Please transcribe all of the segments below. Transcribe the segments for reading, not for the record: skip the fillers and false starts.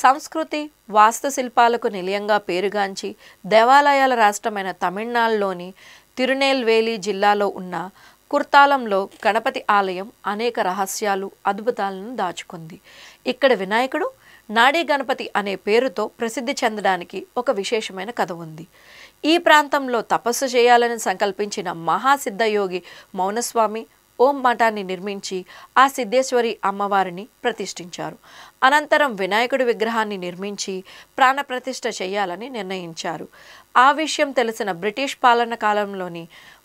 సంస్కృతి వాస్తుశిల్పాలకు నిలయంగా పేరుగాంచి దేవాలయాల రాష్ట్రమైన తమిళనాడులోని తిరునెల్వేలి జిల్లాలో ఉన్న కుర్తాలంలో గణపతి ఆలయం అనేక రహస్యాలు అద్భుతాలను దాచుకుంది. ఇక్కడ వినాయకుడు నాడీ గణపతి అనే పేరుతో ప్రసిద్ధి చెందడానికి ఒక విశేషమైన కథ ఉంది. ఈ ప్రాంతంలో తపస్సు చేయాలని సంకల్పించిన మహాసిద్ధయోగి మౌనస్వామి ఓం మఠాన్ని నిర్మించి ఆ సిద్ధేశ్వరి అమ్మవారిని ప్రతిష్ఠించారు. అనంతరం వినాయకుడి విగ్రహాన్ని నిర్మించి ప్రాణప్రతిష్ఠ చేయాలని నిర్ణయించారు. ఆ విషయం తెలిసిన బ్రిటిష్ పాలన కాలంలోని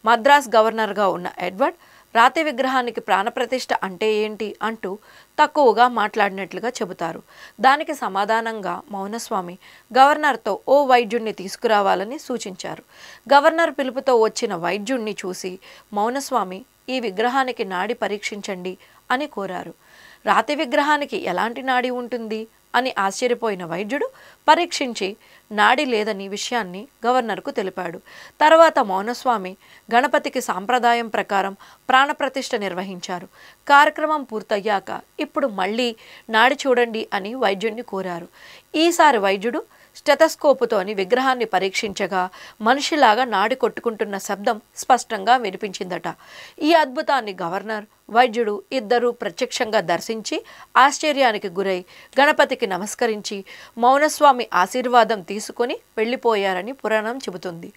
మద్రాస్ గవర్నర్గా ఉన్న ఎడ్వర్డ్ రాతి విగ్రహానికి ప్రాణప్రతిష్ఠ అంటే ఏంటి అంటూ తక్కువగా మాట్లాడినట్లుగా చెబుతారు. దానికి సమాధానంగా మౌనస్వామి గవర్నర్తో ఓ వైద్యుణ్ణి తీసుకురావాలని సూచించారు. గవర్నర్ పిలుపుతో వచ్చిన వైద్యుణ్ణి చూసి మౌనస్వామి ఈ విగ్రహానికి నాడి పరీక్షించండి అని కోరారు. రాతి విగ్రహానికి ఎలాంటి నాడి ఉంటుంది అని ఆశ్చర్యపోయిన వైద్యుడు పరీక్షించి నాడి లేదని విషయాన్ని గవర్నర్కు తెలిపాడు. తర్వాత మౌనస్వామి గణపతికి సాంప్రదాయం ప్రకారం ప్రాణప్రతిష్ఠ నిర్వహించారు. కార్యక్రమం పూర్తయ్యాక ఇప్పుడు మళ్ళీ నాడి చూడండి అని వైద్యుడిని కోరారు. ఈసారి వైద్యుడు స్టెథోస్కోపుతోని విగ్రహాన్ని పరీక్షించగా మనిషిలాగా నాడి కొట్టుకుంటున్న శబ్దం స్పష్టంగా వినిపించిందట. ఈ అద్భుతాన్ని గవర్నర్, వైద్యుడు ఇద్దరూ ప్రత్యక్షంగా దర్శించి ఆశ్చర్యానికి గురై గణపతికి నమస్కరించి మౌనస్వామి ఆశీర్వాదం తీసుకొని వెళ్ళిపోయారని పురాణం చెబుతుంది.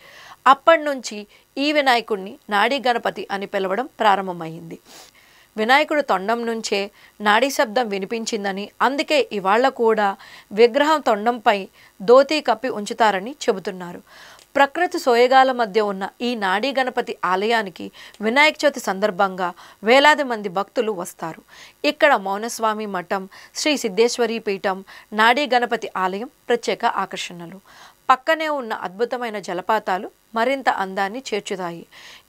అప్పటి నుంచి ఈ వినాయకుడిని నాడీ గణపతి అని పిలవడం ప్రారంభమైంది. వినాయకుడు తొండం నుంచే నాడీ శబ్దం వినిపించిందని, అందుకే ఇవాళ కూడా విగ్రహం తొండంపై ధోతీ కప్పి ఉంచుతారని చెబుతున్నారు. ప్రకృతి సోయగాల మధ్య ఉన్న ఈ నాడీ గణపతి ఆలయానికి వినాయక చవితి సందర్భంగా వేలాది మంది భక్తులు వస్తారు. ఇక్కడ మౌనస్వామి మఠం, శ్రీ సిద్ధేశ్వరి పీఠం, నాడీ గణపతి ఆలయం ప్రత్యేక ఆకర్షణలు. పక్కనే ఉన్న అద్భుతమైన జలపాతాలు మరింత అందాన్ని చేర్చుతాయి.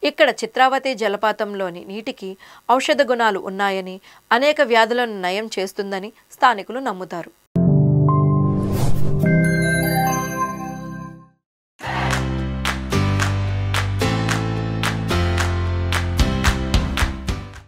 ఇక్కడ చిత్రావతి జలపాతంలోని నీటికి ఔషధ గుణాలు ఉన్నాయని, అనేక వ్యాధులను నయం చేస్తుందని స్థానికులు నమ్ముతారు.